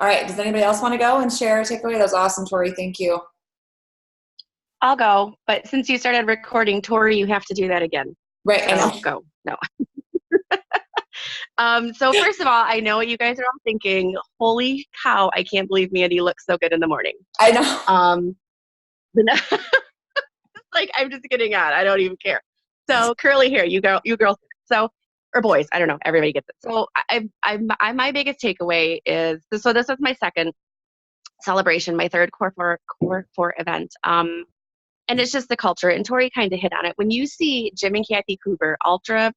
All right. Does anybody else want to go and share a takeaway? That was awesome, Tori. Thank you. I'll go, but since you started recording, Tori, you have to do that again. Right. I So know. go. No. So first of all, I know what you guys are all thinking. Holy cow, I can't believe Mandy looks so good in the morning. I know. Like I'm just getting on. I don't even care. So curly hair, you girls. So or boys, I don't know. Everybody gets it. So I my biggest takeaway is so this was my second celebration, my third core four event. And it's just the culture. And Tori kind of hit on it. When you see Jim and Kathy Cooper, ultra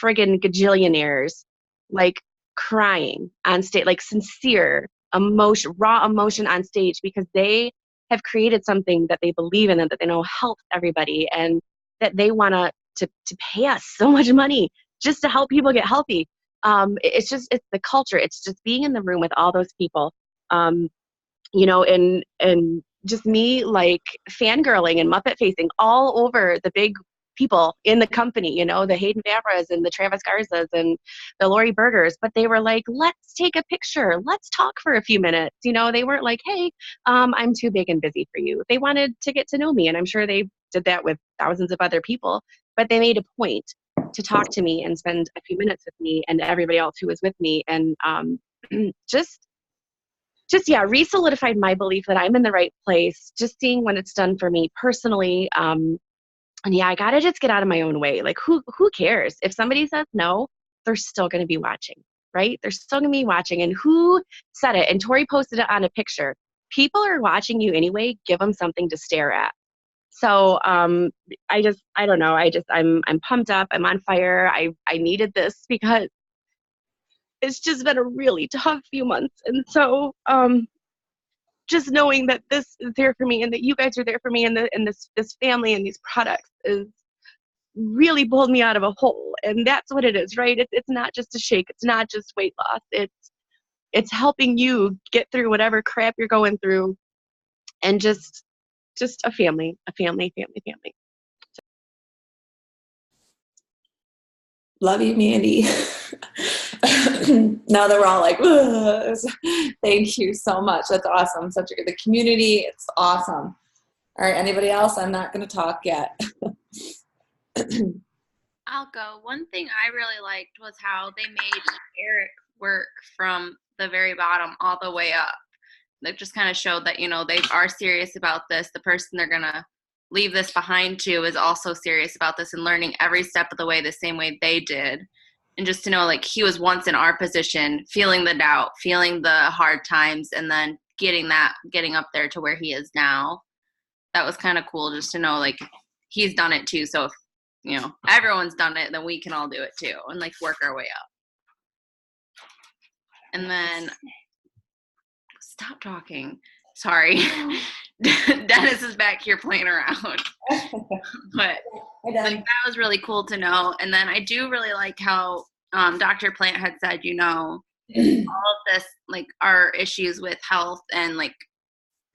friggin' gajillionaires, like crying on stage, like sincere emotion, raw emotion on stage because they have created something that they believe in and that they know helps everybody and that they want to pay us so much money just to help people get healthy. It's the culture. It's just being in the room with all those people. Um, and just me like fangirling and Muppet facing all over the big people in the company, the Hayden Favras and the Travis Garzas and the Lori Bergers, but they were like, let's take a picture. Let's talk for a few minutes. They weren't like, hey, I'm too big and busy for you. They wanted to get to know me. And I'm sure they did that with thousands of other people, but they made a point to talk to me and spend a few minutes with me and everybody else who was with me. And just yeah, re-solidified my belief that I'm in the right place, just seeing when it's done for me personally. And yeah, I gotta just get out of my own way. Like who cares? If somebody says no, they're still gonna be watching, right? They're still gonna be watching. And who said it? And Tori posted it on a picture. People are watching you anyway, give them something to stare at. So I don't know. I'm pumped up, I'm on fire. I needed this because it's just been a really tough few months. And so just knowing that this is there for me and that you guys are there for me and this family and these products is really pulled me out of a hole. And that's what it is, right? It's not just a shake. It's not just weight loss. It's helping you get through whatever crap you're going through and just a family. Love you, Mandy. Now that we're all like, ugh. Thank you so much. That's awesome. Such a the community. It's awesome. All right. Anybody else? I'm not going to talk yet. I'll go. One thing I really liked was how they made Eric work from the very bottom all the way up. That just kind of showed that, they are serious about this. The person they're going to leave this behind to is also serious about this and learning every step of the way the same way they did. And just to know, like, he was once in our position, feeling the doubt, feeling the hard times, and then getting up there to where he is now. That was kind of cool just to know, like, he's done it too. So if, everyone's done it, then we can all do it too and, like, work our way up. And then stop talking. Sorry. Dennis is back here playing around. But that was really cool to know. And then I do really like how Dr. Plant had said, all of this, like, our issues with health and, like,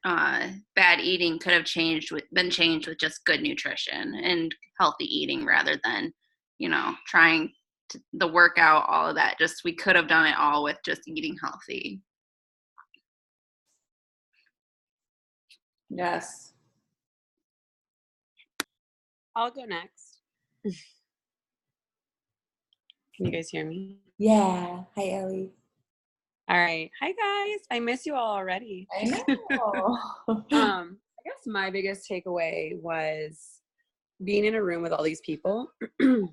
bad eating could have been changed with just good nutrition and healthy eating rather than, trying the workout, all of that. Just we could have done it all with just eating healthy. Yes. I'll go next. Can you guys hear me? Yeah. Hi, Ellie. All right. Hi, guys. I miss you all already. I know. I guess my biggest takeaway was being in a room with all these people. And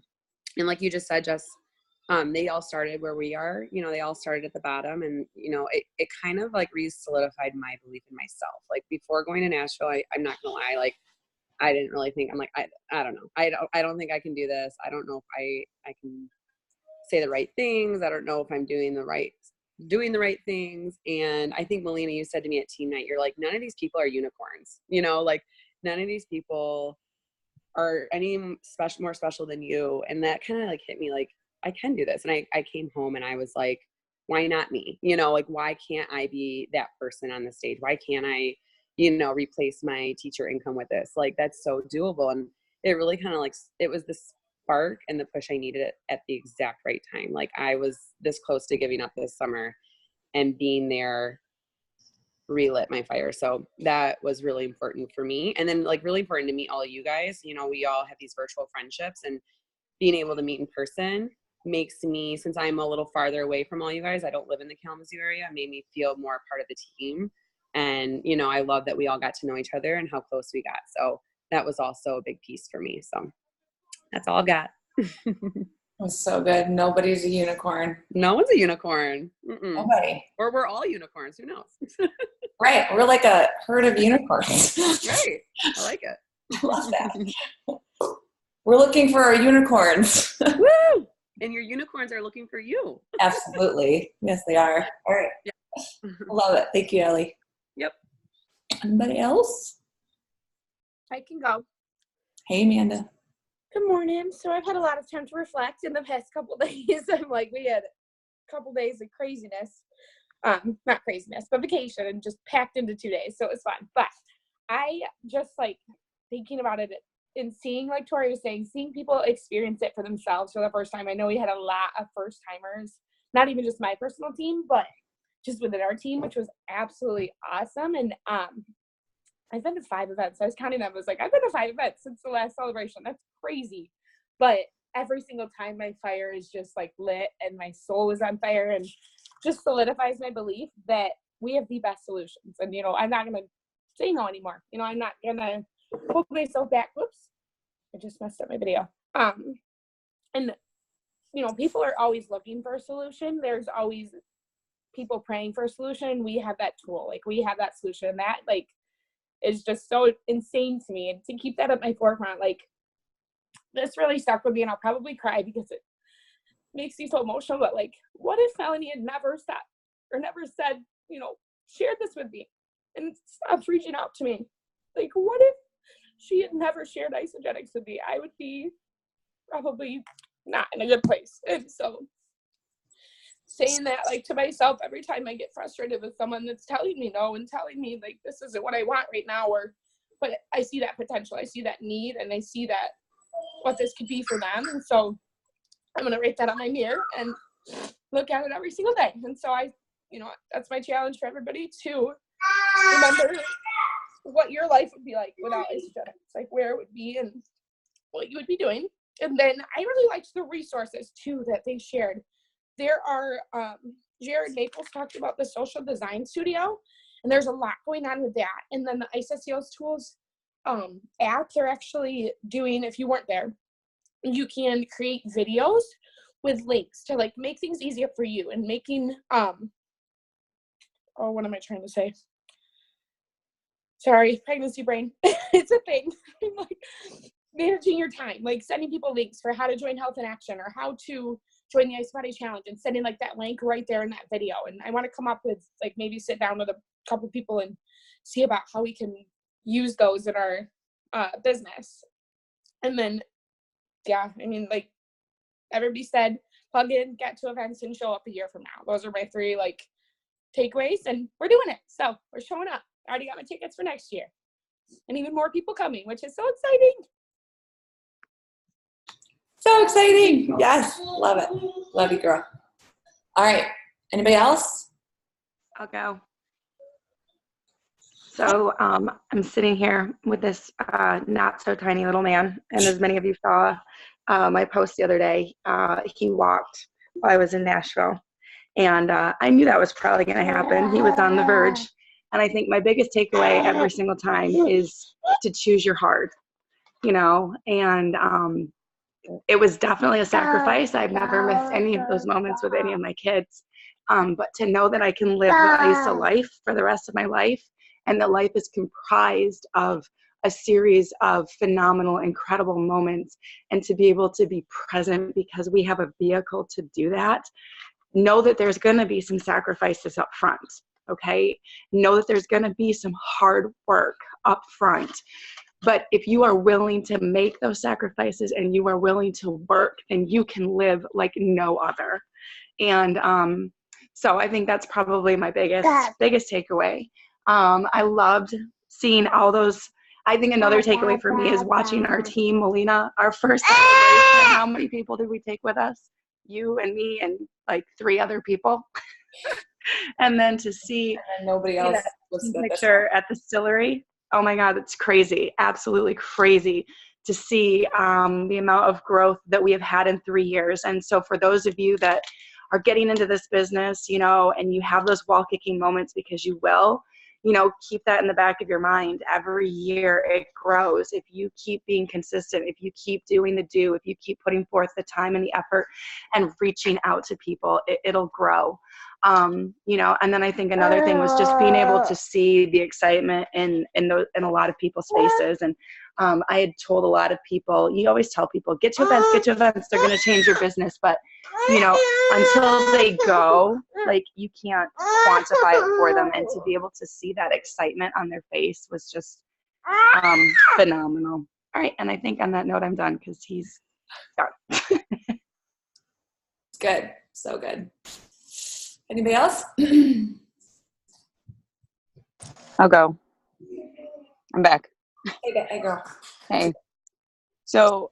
like you just said, Jess, they all started where we are. They all started at the bottom. And, it kind of like re-solidified my belief in myself. Like before going to Nashville, I'm not going to lie, like, I didn't really think, I'm like, I don't know. I don't think I can do this. I don't know if I can say the right things. I don't know if I'm doing the right things. And I think, Melina, you said to me at team night, you're like, none of these people are unicorns, like none of these people are any more special than you. And that kind of like hit me like, I can do this. And I came home and I was like, why not me? Like, why can't I be that person on the stage? Why can't I, replace my teacher income with this? Like, that's so doable. And it really kind of like, it was the spark and the push I needed at the exact right time. Like, I was this close to giving up this summer and being there relit my fire. So that was really important for me. And then like really important to meet all of you guys. You know, we all have these virtual friendships, and being able to meet in person makes me, since I'm a little farther away from all you guys, I don't live in the Kalamazoo area, made me feel more a part of the team. And, you know, I love that we all got to know each other and how close we got. So that was also a big piece for me. So that's all I've got. It was so good. Nobody's a unicorn. No one's a unicorn. Mm-mm. Nobody. Or we're all unicorns. Who knows? Right. We're like a herd of unicorns. Right. I like it. I love that. We're looking for our unicorns. Woo! And your unicorns are looking for you. Absolutely. Yes, they are. All right. Yeah. Love it. Thank you, Ellie. Yep. Anybody else? I can go. Hey, Amanda. Good morning. So I've had a lot of time to reflect in the past couple days. I'm like, we had a couple days of craziness. Not craziness, but vacation, and just packed into 2 days. So it was fun. But I just like thinking about it and seeing, like Tori was saying, seeing people experience it for themselves for the first time. I know we had a lot of first timers, not even just my personal team, but just within our team, which was absolutely awesome. And I've been to 5 events. I was counting them. I was like, I've been to 5 events since the last celebration. That's crazy. But every single time my fire is just like lit and my soul is on fire, and just solidifies my belief that we have the best solutions. And, you know, I'm not going to say no anymore. You know, I'm not going to pull myself back. Whoops. I just messed up my video. And, you know, people are always looking for a solution. There's always people praying for a solution. We have that tool. Like, we have that solution. And that, like, is just so insane to me. And to keep that at my forefront, like, this really stuck with me, and I'll probably cry because it makes me so emotional. But like, what if Melanie had never stopped or never said, you know, shared this with me and stopped reaching out to me? Like, what if she had never shared Isagenix with me? I would be probably not in a good place. And so saying that, like, to myself every time I get frustrated with someone that's telling me no and telling me like this isn't what I want right now, or but I see that potential, I see that need, and I see that what this could be for them. And so I'm going to write that on my mirror and look at it every single day. And so I, you know, that's my challenge for everybody, to remember what your life would be like without Isagenix, like where it would be and what you would be doing. And then I really liked the resources too that they shared. There are, Jared Maples talked about the social design studio, and there's a lot going on with that. And then the ISSEO's tools app, they're actually doing, if you weren't there, you can create videos with links to like make things easier for you, and making what am I trying to say? Sorry, pregnancy brain. It's a thing. Like, managing your time, like sending people links for how to join Health in Action or how to join the Ice Body Challenge, and sending like that link right there in that video. And I want to come up with like, maybe sit down with a couple people and see about how we can use those in our business. And then, yeah, I mean, like everybody said, plug in, get to events, and show up a year from now. Those are my 3 like takeaways, and we're doing it. So we're showing up. I already got my tickets for next year, and even more people coming, which is so exciting. So exciting. Yes. Love it. Love you, girl. All right. Anybody else? I'll go. So I'm sitting here with this not so tiny little man, and as many of you saw my post the other day, he walked while I was in Nashville, and I knew that was probably going to happen. He was on the verge, and I think my biggest takeaway every single time is to choose your heart, you know, and it was definitely a sacrifice. I've never missed any of those moments with any of my kids, but to know that I can live the ISA life for the rest of my life, and that life is comprised of a series of phenomenal, incredible moments, and to be able to be present because we have a vehicle to do that. Know that there's going to be some sacrifices up front, okay? Know that there's going to be some hard work up front. But if you are willing to make those sacrifices and you are willing to work, then you can live like no other. And so I think that's probably my biggest takeaway. I loved seeing all those. I think another takeaway for me is watching our team, Melina, our first celebration. How many people did we take with us? You and me and like 3 other people. And then to see And nobody else. Looks good. picture at the distillery. Oh my God, it's crazy. Absolutely crazy to see the amount of growth that we have had in 3 years. And so for those of you that are getting into this business, you know, and you have those wall kicking moments, because you will, you know, keep that in the back of your mind. Every year it grows. If you keep being consistent, if you keep doing the do, if you keep putting forth the time and the effort and reaching out to people, it'll grow. You know, and then I think another thing was just being able to see the excitement in a lot of people's faces. And I had told a lot of people, you always tell people, get to events, they're going to change your business. But, you know, until they go, like, you can't quantify it for them. And to be able to see that excitement on their face was just phenomenal. All right. And I think on that note, I'm done because he's done. It's good. So good. Anybody else? I'll go. I'm back. Hey, girl. Hey. So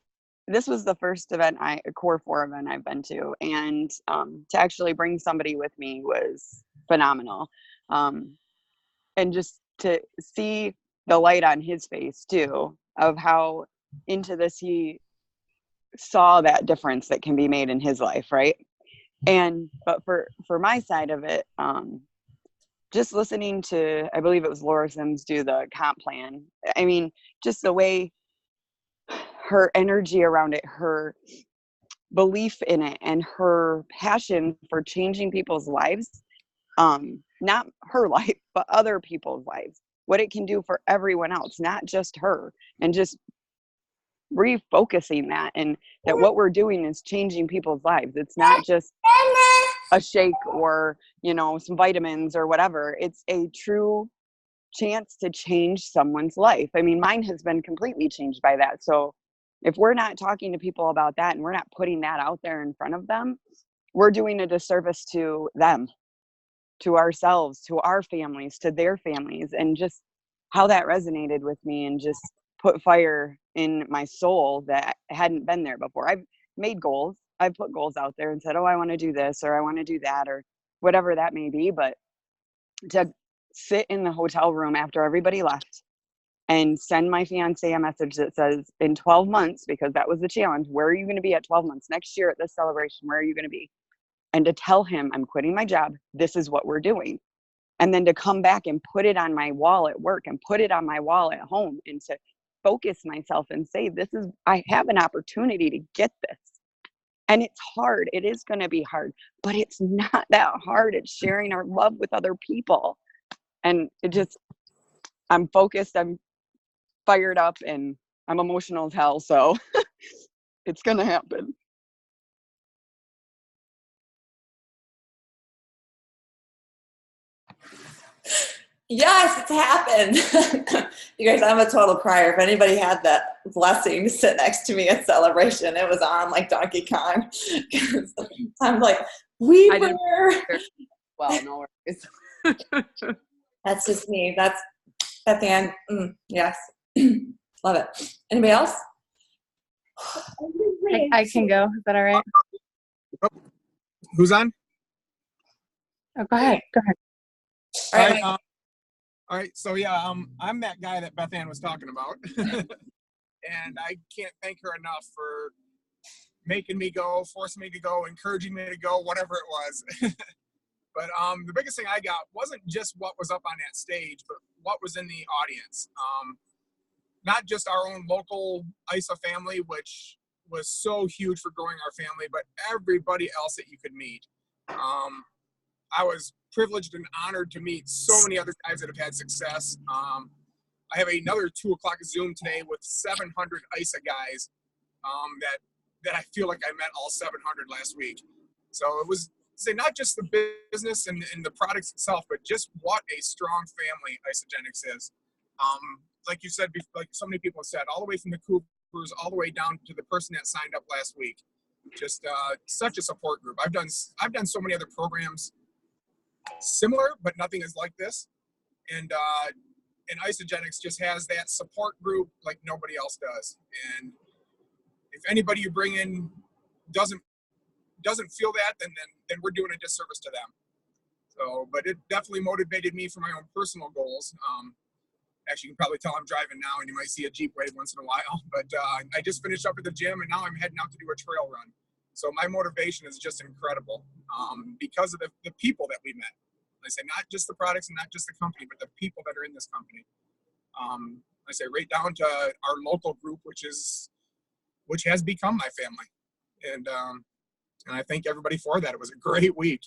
this was the first event, a Core 4 event I've been to, and to actually bring somebody with me was phenomenal. And just to see the light on his face too, of how into this he saw that difference that can be made in his life, right? But for my side of it, just listening to, I believe it was Laura Sims do the comp plan. I mean, just the way her energy around it, her belief in it, and her passion for changing people's lives, not her life, but other people's lives, what it can do for everyone else, not just her, and just refocusing that, and that what we're doing is changing people's lives. It's not just a shake or, you know, some vitamins or whatever. It's a true chance to change someone's life. I mean, mine has been completely changed by that. So if we're not talking to people about that and we're not putting that out there in front of them, we're doing a disservice to them, to ourselves, to our families, to their families. And just how that resonated with me and just put fire in my soul that hadn't been there before. I've made goals. I've put goals out there and said, oh, I want to do this, or I want to do that, or whatever that may be. But to sit in the hotel room after everybody left and send my fiance a message that says, in 12 months, because that was the challenge, where are you going to be at 12 months? Next year at this celebration, where are you going to be? And to tell him, I'm quitting my job. This is what we're doing. And then to come back and put it on my wall at work and put it on my wall at home, and to focus myself and say, I have an opportunity to get this. And it's hard. It is going to be hard, but it's not that hard. It's sharing our love with other people. And I'm focused, I'm fired up, and I'm emotional as hell. So it's going to happen. Yes, it's happened. You guys, I'm a total crier. If anybody had that blessing to sit next to me at Celebration, it was on like Donkey Kong. I'm like, we were. Well, no worries. That's just me. That's Beth-Ann. Yes. Love it. Anybody else? I can go. Is that all right? Who's on? Oh, go ahead. All right. All right. So yeah, I'm that guy that Beth-Ann was talking about, and I can't thank her enough for making me go, forcing me to go, encouraging me to go, whatever it was. But the biggest thing I got wasn't just what was up on that stage, but what was in the audience. Not just our own local ISA family, which was so huge for growing our family, but everybody else that you could meet. I was privileged and honored to meet so many other guys that have had success. I have another 2 o'clock Zoom today with 700 ISA guys that I feel like I met all 700 last week. So it was, say, not just the business and the products itself, but just what a strong family Isagenix is. Like you said, like so many people have said, all the way from the Coopers, all the way down to the person that signed up last week. Just such a support group. I've done so many other programs similar, but nothing is like this. And Isagenix just has that support group like nobody else does. And if anybody you bring in doesn't feel that, then we're doing a disservice to them. So, but it definitely motivated me for my own personal goals. Actually, you can probably tell I'm driving now, and you might see a Jeep wave once in a while. But I just finished up at the gym, and now I'm heading out to do a trail run. So my motivation is just incredible because of the people that we met. I say not just the products and not just the company, but the people that are in this company. I say right down to our local group, which has become my family, and I thank everybody for that. It was a great week.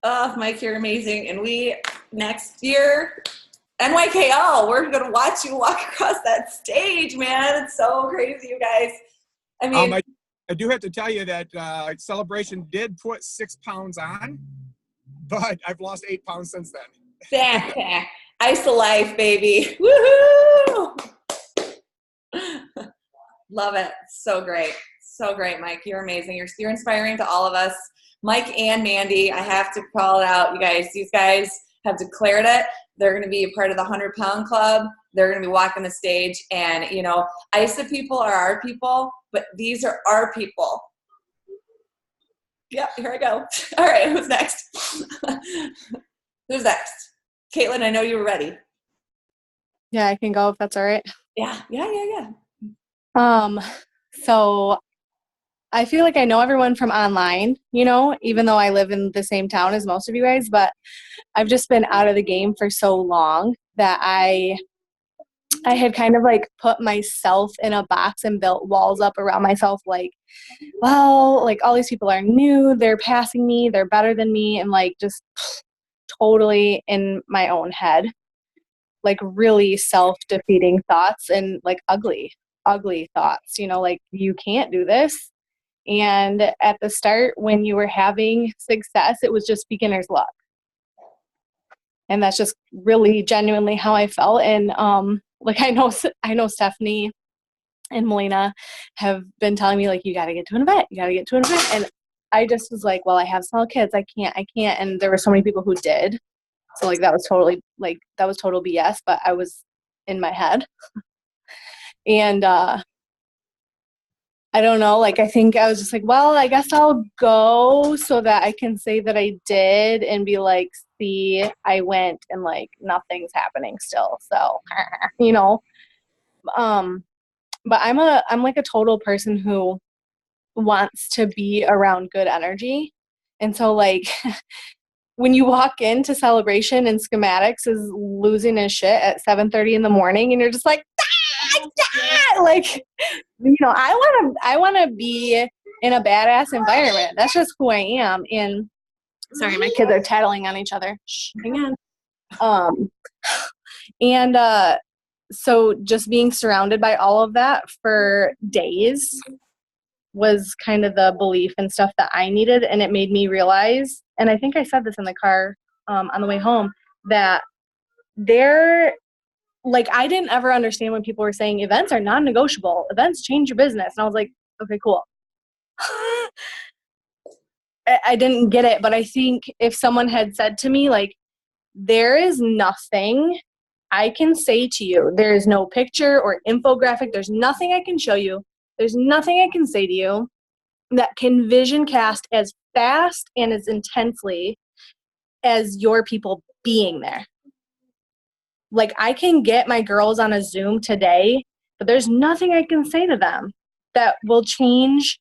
Oh, Mike, you're amazing. And we, next year, NYKL, we're going to watch you walk across that stage, man. It's so crazy, you guys. I mean, I do have to tell you that Celebration did put 6 pounds on, but I've lost 8 pounds since then. Ice of life, baby. Woohoo! Love it. So great. So great, Mike. You're amazing. You're inspiring to all of us. Mike and Mandy, I have to call it out, you guys. These guys have declared it. They're going to be a part of the 100-pound club. They're going to be walking the stage. And, you know, ISA people are our people, but these are our people. Yep, here I go. All right, who's next? Who's next? Caitlin, I know you were ready. Yeah, I can go if that's all right. Yeah. So I feel like I know everyone from online, you know, even though I live in the same town as most of you guys, but I've just been out of the game for so long that I had kind of like put myself in a box and built walls up around myself like, well, like all these people are new, they're passing me, they're better than me, and like just totally in my own head, like really self-defeating thoughts and like ugly thoughts, you know, like you can't do this. And at the start, when you were having success, it was just beginner's luck. And that's just really genuinely how I felt. And like I know Stephanie and Melina have been telling me like, you got to get to an event. And I just was like, well, I have small kids. I can't. And there were so many people who did. So like that was total BS, but I was in my head. And I don't know, like I think I was just like, well, I guess I'll go so that I can say that I did and be like, see, I went and like nothing's happening still. So, you know, but I'm like a total person who wants to be around good energy. And so like when you walk into Celebration and Schematics is losing his shit at 7:30 in the morning and you're just like, like, you know, I want to be in a badass environment. That's just who I am. And sorry, my kids are tattling on each other. Shh, hang on. So just being surrounded by all of that for days was kind of the belief and stuff that I needed. And it made me realize, and I think I said this in the car on the way home, that like, I didn't ever understand when people were saying events are non-negotiable. Events change your business. And I was like, okay, cool. I didn't get it. But I think if someone had said to me, like, there is nothing I can say to you. There is no picture or infographic. There's nothing I can show you. There's nothing I can say to you that can vision cast as fast and as intensely as your people being there. Like, I can get my girls on a Zoom today, but there's nothing I can say to them that will change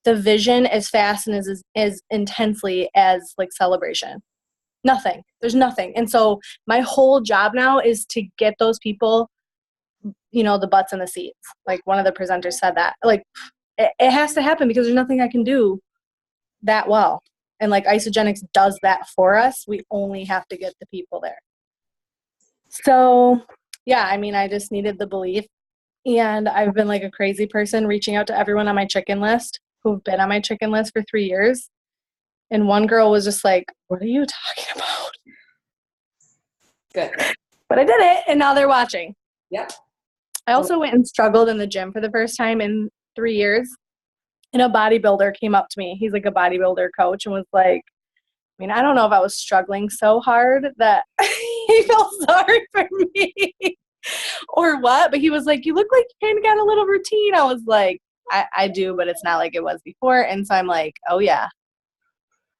the vision as fast and as intensely as, like, Celebration. Nothing. There's nothing. And so my whole job now is to get those people, you know, the butts in the seats. Like, one of the presenters said that. Like, it has to happen because there's nothing I can do that well. And, like, Isagenix does that for us. We only have to get the people there. So, yeah, I mean, I just needed the belief. And I've been like a crazy person reaching out to everyone on my chicken list who've been on my chicken list for 3 years. And one girl was just like, what are you talking about? Good. But I did it, and now they're watching. Yep. I also went and struggled in the gym for the first time in 3 years. And a bodybuilder came up to me. He's like a bodybuilder coach and was like, I mean, I don't know if I was struggling so hard that he felt sorry for me or what, but he was like, you look like you kind of got a little routine. I was like, I do, but it's not like it was before. And so I'm like, oh yeah,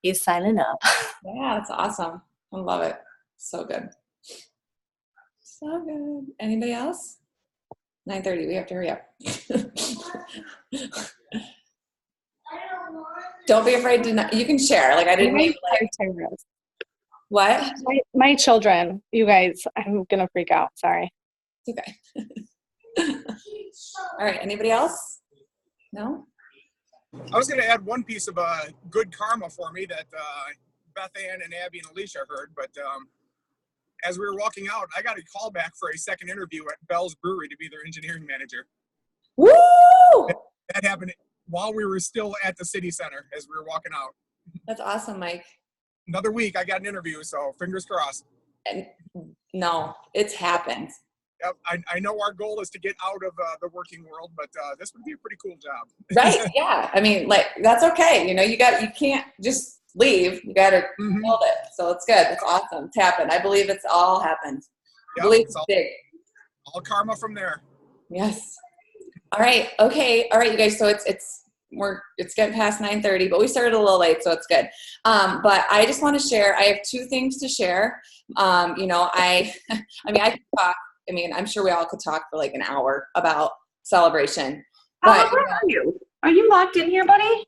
is signing up. Yeah, that's awesome. I love it. So good. So good. Anybody else? 9:30. We have to hurry up. Don't be afraid to. You can share. Like I didn't mean like. What? My children, you guys, I'm gonna freak out. Sorry. It's okay. All right. Anybody else? No. I was going to add one piece of good karma for me that Beth Ann and Abby and Alicia heard, but as we were walking out, I got a call back for a second interview at Bell's Brewery to be their engineering manager. Woo! That happened while we were still at the city center as we were walking out. That's awesome, Mike. Another week, I got an interview, so fingers crossed. And no, it's happened. Yep, I know our goal is to get out of the working world, but this would be a pretty cool job. Right? Yeah. I mean, like that's okay. You know, you can't just leave. You got to build it. So it's good. It's awesome. It's happened. I believe it's all happened. Yep, I believe it's all, big. all karma from there. Yes. All right. Okay. All right, you guys. So it's getting past 9:30, but we started a little late, so it's good. But I just want to share. I have two things to share. You know, I could talk. I mean, I'm sure we all could talk for like an hour about celebration. How But old are you? Are you locked in here, buddy?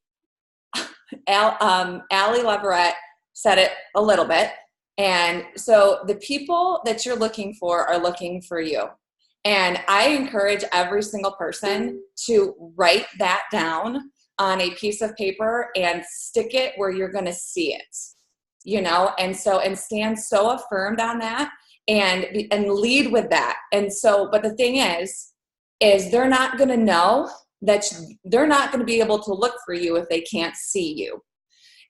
Allie Leverett said it a little bit. And so the people that you're looking for are looking for you. And I encourage every single person to write that down on a piece of paper and stick it where you're going to see it, you know? And stand so affirmed on that and lead with that. And so, but the thing is they're not going to know that they're not going to be able to look for you if they can't see you.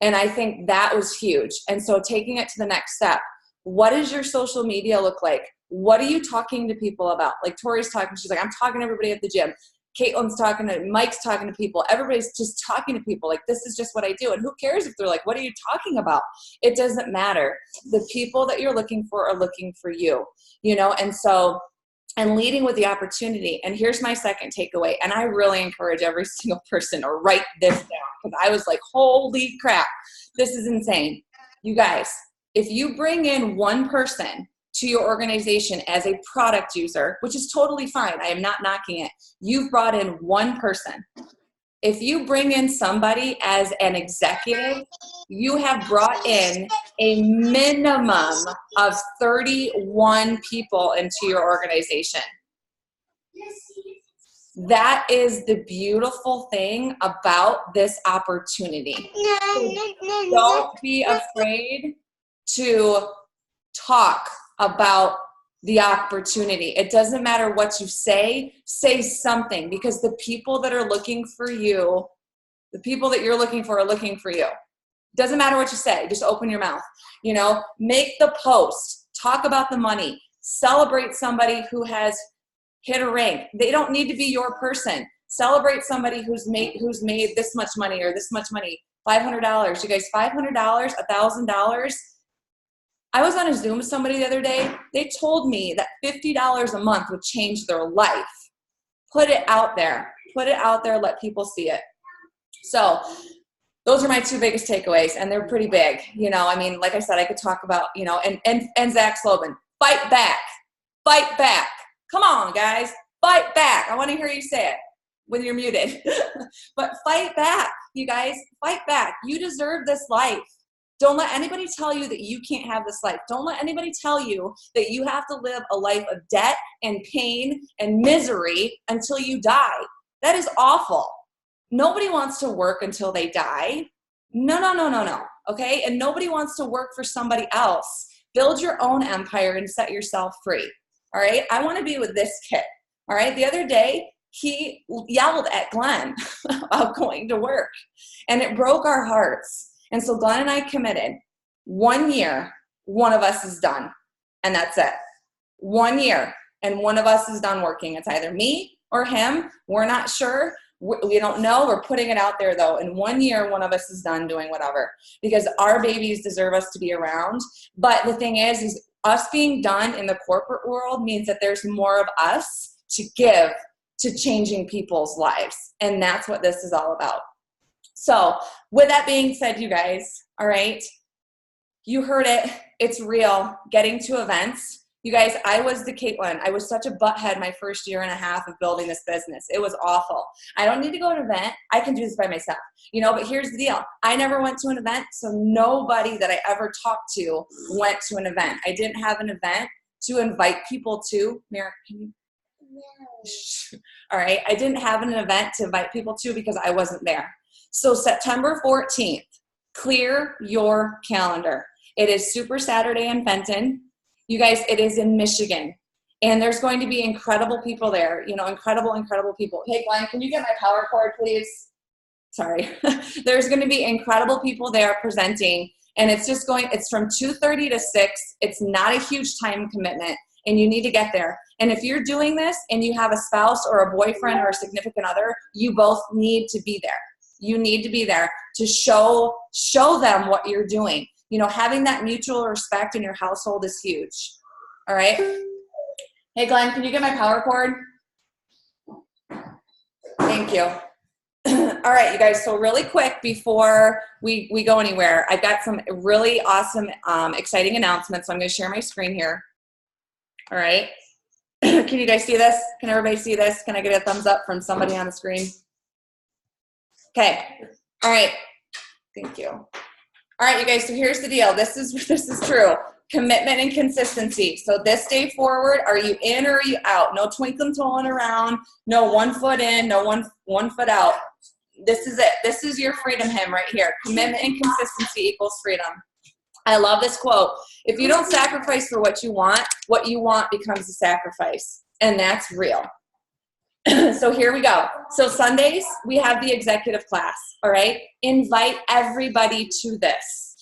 And I think that was huge. And so taking it to the next step, what does your social media look like? What are you talking to people about? Like Tori's talking, she's like, I'm talking to everybody at the gym. Caitlin's talking to, Mike's talking to people. Everybody's just talking to people. Like, this is just what I do. And who cares if they're like, what are you talking about? It doesn't matter. The people that you're looking for are looking for you, you know? And so, and leading with the opportunity. And here's my second takeaway. And I really encourage every single person to write this down because I was like, holy crap, this is insane. You guys, if you bring in one person to your organization as a product user, which is totally fine. I am not knocking it. You've brought in one person. If you bring in somebody as an executive, you have brought in a minimum of 31 people into your organization. That is the beautiful thing about this opportunity. So don't be afraid to talk about the opportunity. It doesn't matter what you say something, because the people that are looking for you, the people that you're looking for are looking for you. Doesn't matter what you say, just open your mouth. You know, make the post, talk about the money, celebrate somebody who has hit a rank. They don't need to be your person. Celebrate somebody who's made this much money or this much money. $500. You guys, $500, $1,000. I was on a Zoom with somebody the other day. They told me that $50 a month would change their life. Put it out there. Put it out there. Let people see it. So those are my two biggest takeaways, and they're pretty big. You know, I mean, like I said, I could talk about, you know, and Zach Slobin, fight back. Fight back. Come on, guys. Fight back. I want to hear you say it when you're muted. But fight back, you guys. Fight back. You deserve this life. Don't let anybody tell you that you can't have this life. Don't let anybody tell you that you have to live a life of debt and pain and misery until you die. That is awful. Nobody wants to work until they die. No. Okay? And nobody wants to work for somebody else. Build your own empire and set yourself free. All right? I want to be with this kid. All right? The other day, he yelled at Glenn about going to work, and it broke our hearts. And so Glenn and I committed 1 year, one of us is done. And that's it. 1 year, and one of us is done working. It's either me or him. We're not sure. We don't know. We're putting it out there, though. In 1 year, one of us is done doing whatever. Because our babies deserve us to be around. But the thing is us being done in the corporate world means that there's more of us to give to changing people's lives. And that's what this is all about. So with that being said, you guys, all right, you heard it. It's real. Getting to events. You guys, I was the Caitlin. I was such a butthead my first year and a half of building this business. It was awful. I don't need to go to an event. I can do this by myself, you know, but here's the deal. I never went to an event, so nobody that I ever talked to went to an event. I didn't have an event to invite people to. Merrick, can you? No. All right. I didn't have an event to invite people to because I wasn't there. So September 14th, clear your calendar. It is Super Saturday in Fenton. You guys, it is in Michigan. And there's going to be incredible people there, you know, incredible people. Hey, Glenn, can you get my power cord, please? Sorry. There's going to be incredible people there presenting. And it's from 2:30 to 6. It's not a huge time commitment. And you need to get there. And if you're doing this and you have a spouse or a boyfriend or a significant other, you both need to be there. You need to be there to show them what you're doing. You know, having that mutual respect in your household is huge. All right. Hey, Glenn, can you get my power cord? Thank you. All right, you guys. So really quick before we go anywhere, I've got some really awesome, exciting announcements. So I'm going to share my screen here. All right. Can you guys see this? Can everybody see this? Can I get a thumbs up from somebody on the screen? Okay. All right. Thank you. All right, you guys, so here's the deal. This is true. Commitment and consistency. So this day forward, are you in or are you out? No twinkling, toeing around. No 1 foot in, no one foot out. This is it. This is your freedom hymn right here. Commitment and consistency equals freedom. I love this quote. If you don't sacrifice for what you want becomes a sacrifice. And that's real. So here we go. So Sundays, we have the executive class, all right? Invite everybody to this.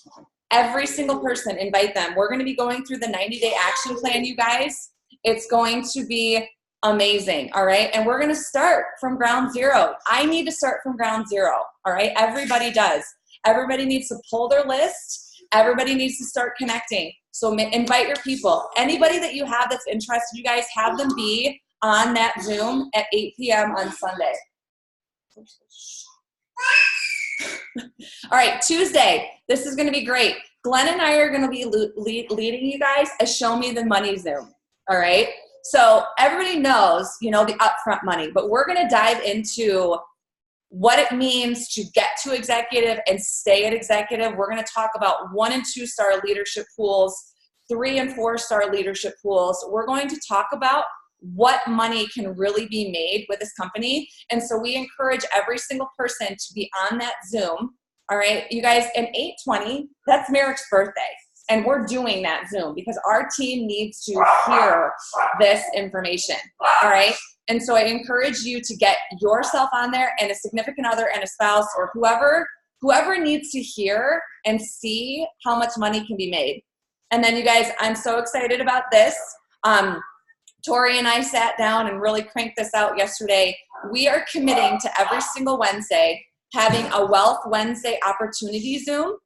Every single person, invite them. We're going to be going through the 90-day action plan, you guys. It's going to be amazing, all right? And we're going to start from ground zero. I need to start from ground zero, all right? Everybody does. Everybody needs to pull their list. Everybody needs to start connecting. So invite your people. Anybody that you have that's interested, you guys have them be on that Zoom at 8 p.m. on Sunday. All right, Tuesday. This is going to be great. Glenn and I are going to be leading you guys a Show Me the Money Zoom. All right. So everybody knows, you know, the upfront money, but we're going to dive into what it means to get to executive and stay at executive. We're going to talk about 1 and 2 star leadership pools, 3 and 4 star leadership pools. We're going to talk about what money can really be made with this company. And so we encourage every single person to be on that Zoom. All right, you guys, in 8/20, that's Merrick's birthday. And we're doing that Zoom because our team needs to hear this information. All right. And so I encourage you to get yourself on there and a significant other and a spouse or whoever needs to hear and see how much money can be made. And then you guys, I'm so excited about this. Tori and I sat down and really cranked this out yesterday. We are committing to every single Wednesday having a Wealth Wednesday opportunity Zoom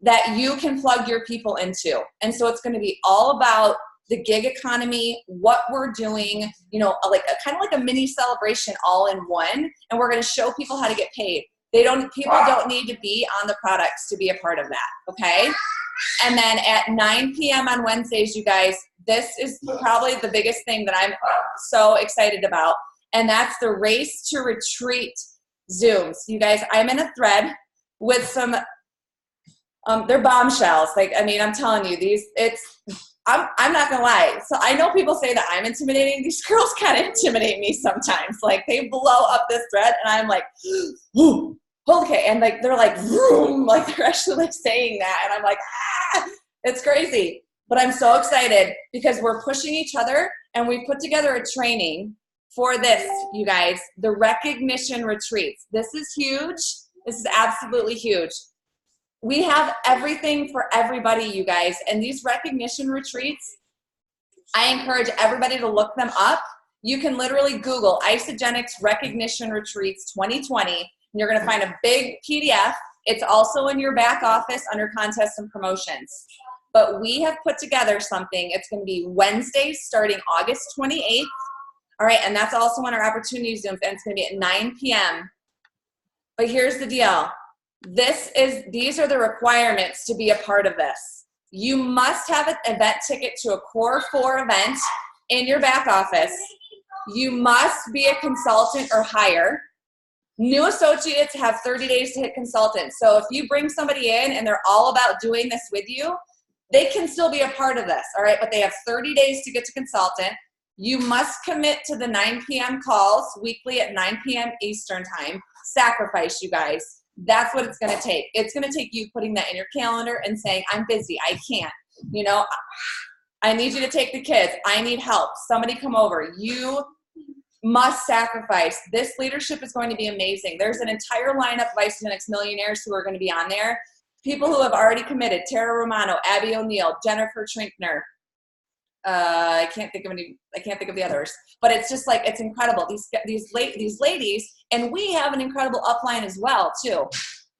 that you can plug your people into. And so it's going to be all about the gig economy, what we're doing, you know, like kind of like a mini celebration all in one. And we're going to show people how to get paid. People don't need to be on the products to be a part of that. Okay. And then at 9 p.m. on Wednesdays, you guys, this is probably the biggest thing that I'm so excited about. And that's the Race to Retreat Zooms. You guys, I'm in a thread with some, they're bombshells. Like, I mean, I'm telling you, I'm not gonna lie. So I know people say that I'm intimidating. These girls kind of intimidate me sometimes. Like they blow up this thread and I'm like, whoo, okay. And like, they're like, vroom, like they're actually like saying that. And I'm like, it's crazy. But I'm so excited because we're pushing each other and we put together a training for this, you guys, the recognition retreats. This is huge. This is absolutely huge. We have everything for everybody, you guys. And these recognition retreats, I encourage everybody to look them up. You can literally Google Isagenix Recognition Retreats 2020, and you're going to find a big PDF. It's also in your back office under contests and promotions. But we have put together something. It's going to be Wednesdays starting August 28th. All right, and that's also on our opportunity Zooms, and it's going to be at 9 p.m. But here's the deal. these are the requirements to be a part of this. You must have an event ticket to a Core 4 event in your back office. You must be a consultant or higher. New associates have 30 days to hit consultant. So if you bring somebody in and they're all about doing this with you, they can still be a part of this, all right? But they have 30 days to get to consultant. You must commit to the 9 p.m. calls weekly at 9 p.m. Eastern time. Sacrifice, you guys. That's what it's going to take. It's going to take you putting that in your calendar and saying, I'm busy, I can't. You know, I need you to take the kids. I need help. Somebody come over. You must sacrifice. This leadership is going to be amazing. There's an entire lineup of Isagenix millionaires who are going to be on there. People who have already committed: Tara Romano, Abby O'Neill, Jennifer Trinkner. I can't think of the others, but it's just like, it's incredible. These ladies, and we have an incredible upline as well too.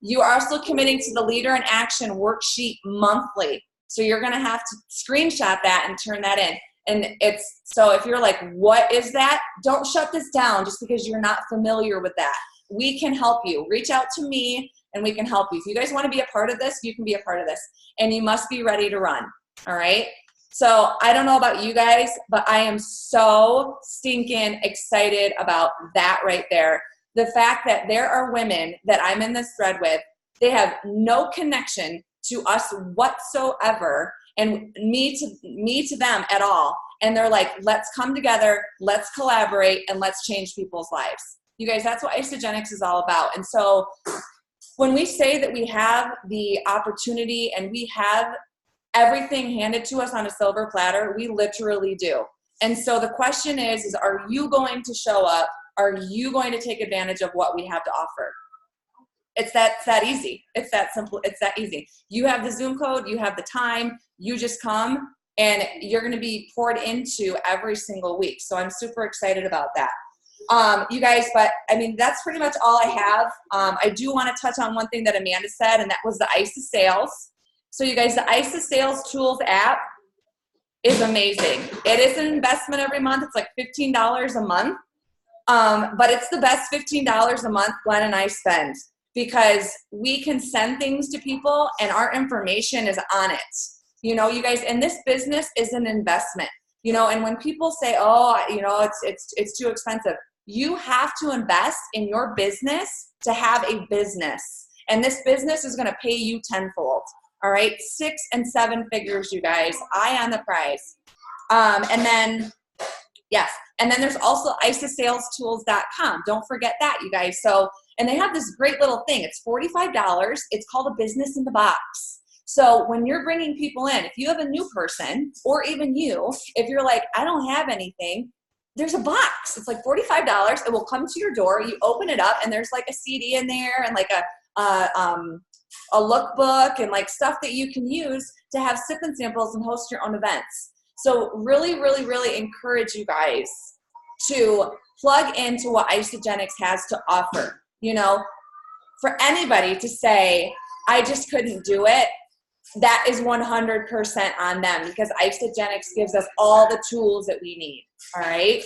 You are also committing to the Leader in Action worksheet monthly. So you're going to have to screenshot that and turn that in. And it's, so if you're like, what is that? Don't shut this down just because you're not familiar with that. We can help you. Reach out to me and we can help you. If you guys want to be a part of this, you can be a part of this. And you must be ready to run. All right? So I don't know about you guys, but I am so stinking excited about that right there. The fact that there are women that I'm in this thread with, they have no connection to us whatsoever, and me to them at all. And they're like, let's come together, let's collaborate, and let's change people's lives. You guys, that's what Isagenix is all about. And so when we say that we have the opportunity and we have everything handed to us on a silver platter, we literally do. And so the question is are you going to show up? Are you going to take advantage of what we have to offer? It's that easy. It's that simple. It's that easy. You have the Zoom code. You have the time. You just come, and you're going to be poured into every single week. So I'm super excited about that. You guys, but I mean, that's pretty much all I have. I do want to touch on one thing that Amanda said, and that was the ISA Sales. So you guys, the ISA Sales Tools app is amazing. It is an investment every month. It's like $15 a month. But it's the best $15 a month Glenn and I spend, because we can send things to people and our information is on it. You know, you guys, and this business is an investment, you know, and when people say, oh, you know, it's too expensive, you have to invest in your business to have a business. And this business is going to pay you tenfold. All right. 6 and 7 figures, you guys, eye on the prize. And then, yes. And then there's also ISASalesTools.com. Don't forget that, you guys. So, and they have this great little thing. It's $45. It's called a business in the box. So when you're bringing people in, if you have a new person, or even you, if you're like, I don't have anything, there's a box. It's like $45. It will come to your door. You open it up and there's like a CD in there and like a lookbook and like stuff that you can use to have sip and samples and host your own events. So really, really, really encourage you guys to plug into what Isagenix has to offer. You know, for anybody to say, I just couldn't do it, that is 100% on them, because Isagenix gives us all the tools that we need. All right.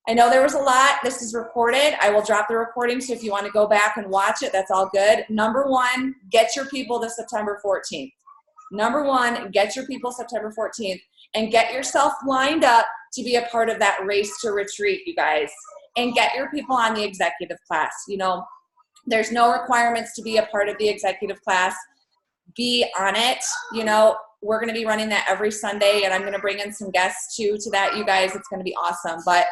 I know there was a lot. This is recorded. I will drop the recording, so if you want to go back and watch it, that's all good. Number one, get your people to September 14th. Number one, get your people September 14th, and get yourself lined up to be a part of that race to retreat, you guys. And get your people on the executive class. You know, there's no requirements to be a part of the executive class. Be on it. You know, we're going to be running that every Sunday, and I'm going to bring in some guests too to that, you guys. It's going to be awesome. But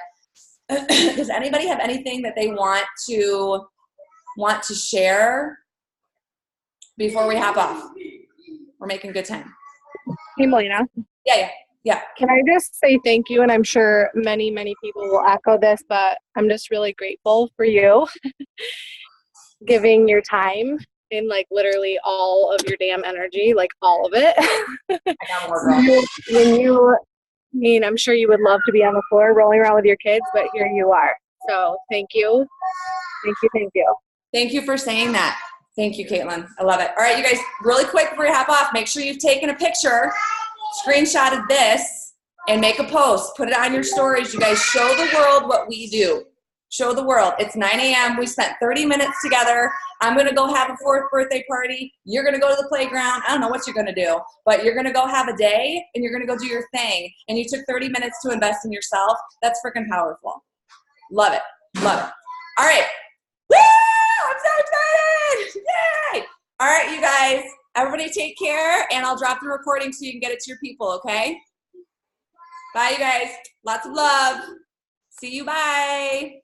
does anybody have anything that they want to share before we hop off? We're making good time. Hey, Melina. Yeah. Can I just say thank you? And I'm sure many, many people will echo this, but I'm just really grateful for you giving your time and like literally all of your damn energy, like all of it. I mean, I'm sure you would love to be on the floor rolling around with your kids, but here you are. So thank you. Thank you. Thank you. Thank you for saying that. Thank you, Caitlin. I love it. All right, you guys, really quick before we hop off, make sure you've taken a picture, screenshotted this, and make a post. Put it on your stories. You guys, show the world what we do. Show the world. It's 9 a.m. We spent 30 minutes together. I'm going to go have a 4th birthday party. You're going to go to the playground. I don't know what you're going to do, but you're going to go have a day and you're going to go do your thing. And you took 30 minutes to invest in yourself. That's freaking powerful. Love it. Love it. All right. Woo! I'm so excited. Yay! All right, you guys. Everybody take care, and I'll drop the recording so you can get it to your people, okay? Bye, you guys. Lots of love. See you. Bye.